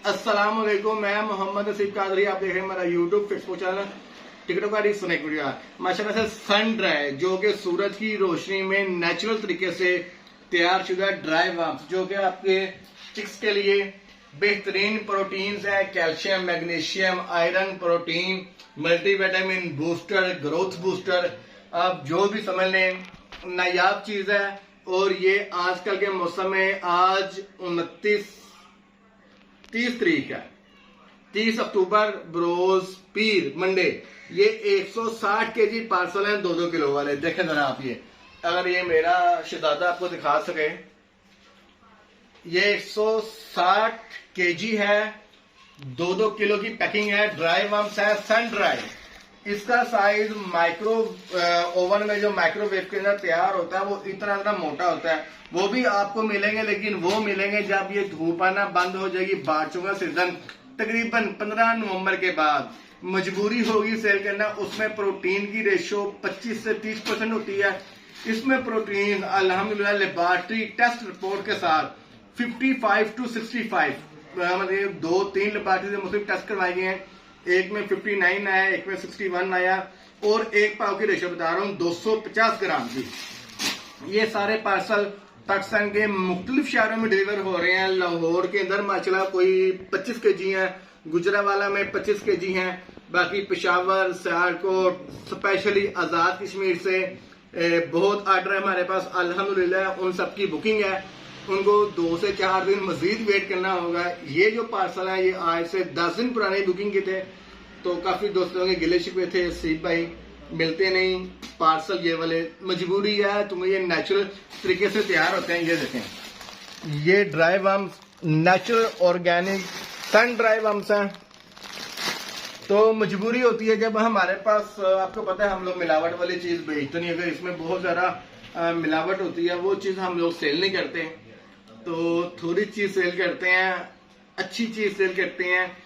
अस्सलाम वालेकुम, मैं मोहम्मद नसीब कादरी। आप देख रहे हैं हमारा यूट्यूब फेसबुक चैनल टिकटों का सुनेक वीडियो। माशाल्लाह से सन ड्राई जो कि सूरज की रोशनी में नेचुरल तरीके से तैयार शुदा ड्राई वार्म्स जो कि आपके चिक्स के लिए बेहतरीन प्रोटीन्स है, calcium, magnesium, iron, protein, multivitamin booster, growth booster, आप जो भी समझ लें, नायाब चीज है। और ये आजकल के मौसम में आज 30 तारीख है, 30 अक्टूबर बरोज पीर मंडे, ये 160 केजी पार्सल है 2-2 किलो वाले। देखें जरा आप, ये अगर ये मेरा शहजादा आपको दिखा सके, ये 160 केजी है, 2-2 किलो की पैकिंग है, ड्राई वार्म्स है, सन ड्राई। इसका साइज माइक्रो ओवन में जो माइक्रोवेव के अंदर तैयार होता है वो इतना मोटा होता है, वो भी आपको मिलेंगे, लेकिन वो मिलेंगे जब ये धूप आना बंद हो जाएगी। बारिशों का सीजन तकरीबन 15 नवंबर के बाद मजबूरी होगी सेल करना। उसमें प्रोटीन की रेशो 25 से 30% होती है। इसमें प्रोटीन अल्हम्दुलिल्लाह लेबोरेटरी टेस्ट रिपोर्ट के साथ 55 to 65 मतलब 2-3 लेबोरेटरी से मुख्तलिफ टेस्ट करवाए गए हैं। एक में 59 आया, एक में 61 आया, और एक पाव की रेशो बता रहा हूँ 250 ग्राम की। ये सारे पार्सल पाकिस्तान के मुख्तलिफ शहरों में डिलीवर हो रहे हैं। लाहौर के अंदर माशाल्लाह कोई 25 केजी है, गुजरावाला में 25 केजी हैं, बाकी पेशावर, सियालकोट, स्पेशली आजाद कश्मीर से बहुत आर्डर है हमारे पास अल्हम्दुलिल्लाह। उन सबकी बुकिंग है, उनको 2 से 4 दिन मजीद वेट करना होगा। ये जो पार्सल है ये आज से 10 दिन पुराने बुकिंग के थे, तो काफी दोस्तों के गिले शिकवे थे, सीप भाई मिलते नहीं पार्सल, ये वाले मजबूरी है, तुम्हें ये नेचुरल तरीके से तैयार होते हैं। ये देखें, ये dry worms natural organic sun dry worms हैं। तो मजबूरी होती है जब हमारे पास, आपको पता है हम लोग मिलावट वाली चीज बेचते नहीं, अगर इसमें बहुत ज्यादा मिलावट होती है वो चीज हम लोग सेल नहीं करते, तो थोड़ी चीज सेल करते हैं, अच्छी चीज सेल करते हैं।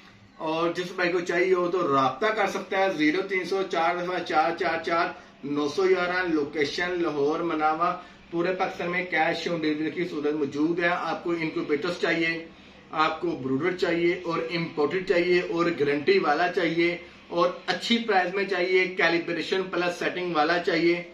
और जिस भाई को चाहिए हो तो राब्ता कर सकता है 0300 444 911। लोकेशन लाहौर मनावा। पूरे पाकिस्तान में कैश ऑन डिलीवरी की सूरत मौजूद है। आपको इनक्यूबेटर्स चाहिए, आपको ब्रूडर चाहिए, और इम्पोर्टेड चाहिए, और गारंटी वाला चाहिए, और अच्छी प्राइस में चाहिए, कैलिब्रेशन प्लस सेटिंग वाला चाहिए,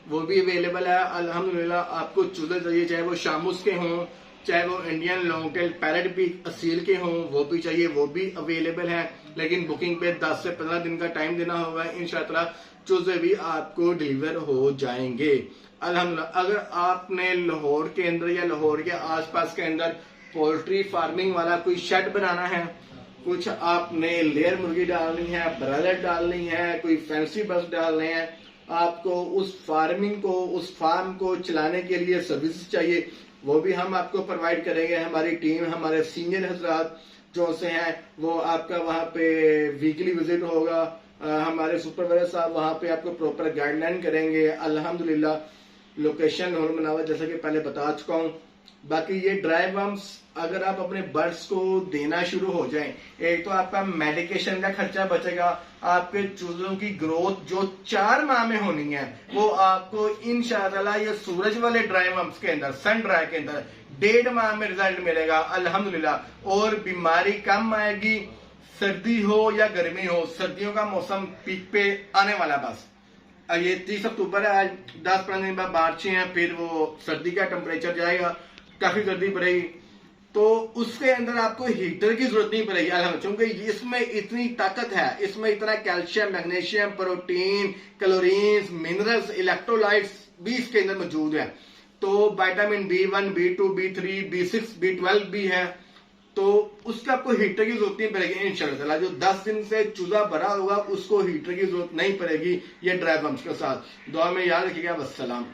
वो भी अवेलेबल है अल्हम्दुलिल्लाह। आपको चूजे चाहिए, चाहे वो शामुस के हों, चाहे वो इंडियन लॉन्ग टेल पैरेट भी असील के हों, वो भी चाहिए, वो भी अवेलेबल है। लेकिन बुकिंग पे 10 से 15 दिन का टाइम देना होगा। इंशाअल्लाह चूजे भी आपको डिलीवर हो जाएंगे अल्हम्दुलिल्लाह। अगर आपने लाहौर के अंदर या लाहौर के आसपास के अंदर पोल्ट्री फार्मिंग वाला कोई शेड बनाना है, कुछ आपने लेयर मुर्गी डालनी है, ब्रॉयलर डालनी है, कोई फैंसी बस डालने हैं, आपको उस फार्मिंग को, उस फार्म को चलाने के लिए सर्विस चाहिए, वो भी हम आपको प्रोवाइड करेंगे। हमारी टीम, हमारे सीनियर हजरात जो से हैं, वो आपका वहां पे वीकली विजिट होगा। हमारे सुपरवाइजर साहब वहां पे आपको प्रॉपर गाइडलाइन करेंगे अल्हम्दुलिल्लाह। लोकेशन और मनावा जैसा कि पहले बता चुका हूं। बाकी ये ड्राई वार्म्स अगर आप अपने बर्ड्स को देना शुरू हो जाएं, एक तो आपका मेडिकेशन का खर्चा बचेगा, आपके चूजों की ग्रोथ जो 4 माह में होनी है वो आपको इंशाअल्लाह ये सूरज वाले ड्राई वार्म्स के अंदर, सन ड्राई के अंदर 1.5 माह में रिजल्ट मिलेगा अल्हम्दुलिल्लाह। और बीमारी कम आएगी, सर्दी हो या गर्मी हो, सर्दियों का मौसम पीक पे आने वाला बस। ये 30 अक्टूबर है, आज 10-15 दिन बाद बारिशें हैं, फिर वो सर्दी का टेम्परेचर जाएगा, काफी सर्दी पड़ेगी, तो उसके अंदर आपको हीटर की जरूरत नहीं पड़ेगी क्योंकि इसमें इतनी ताकत है, इसमें इतना calcium, magnesium, protein, calories, minerals, electrolytes भी इसके अंदर मौजूद है। तो vitamin B1, B2, B3, B6, B12 भी है, तो उसका आपको हीटर की जरूरत नहीं पड़ेगी इंशाल्लाह। जो 10 दिन से चूजा भरा होगा उसको हीटर की जरूरत नहीं पड़ेगी ये ड्राई वार्म्स के साथ। दुआ में याद रखिएगा। वस्सलाम।